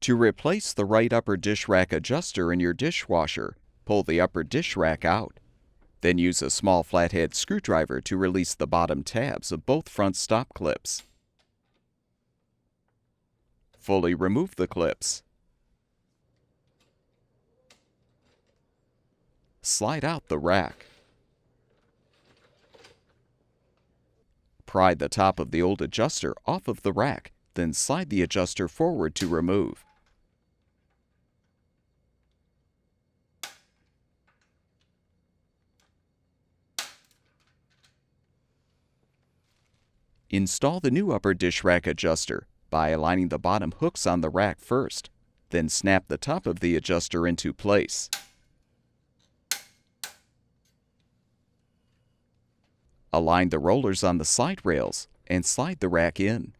To replace the right upper dish rack adjuster in your dishwasher, pull the upper dish rack out. Then use a small flathead screwdriver to release the bottom tabs of both front stop clips. Fully remove the clips. Slide out the rack. Pry the top of the old adjuster off of the rack, then slide the adjuster forward to remove. Install the new upper dish rack adjuster by aligning the bottom hooks on the rack first, then snap the top of the adjuster into place. Align the rollers on the side rails and slide the rack in.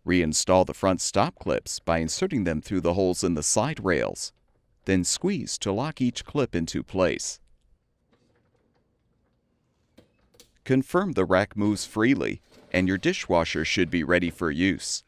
Reinstall the front stop clips by inserting them through the holes in the side rails. Then squeeze to lock each clip into place. Confirm the rack moves freely, and your dishwasher should be ready for use.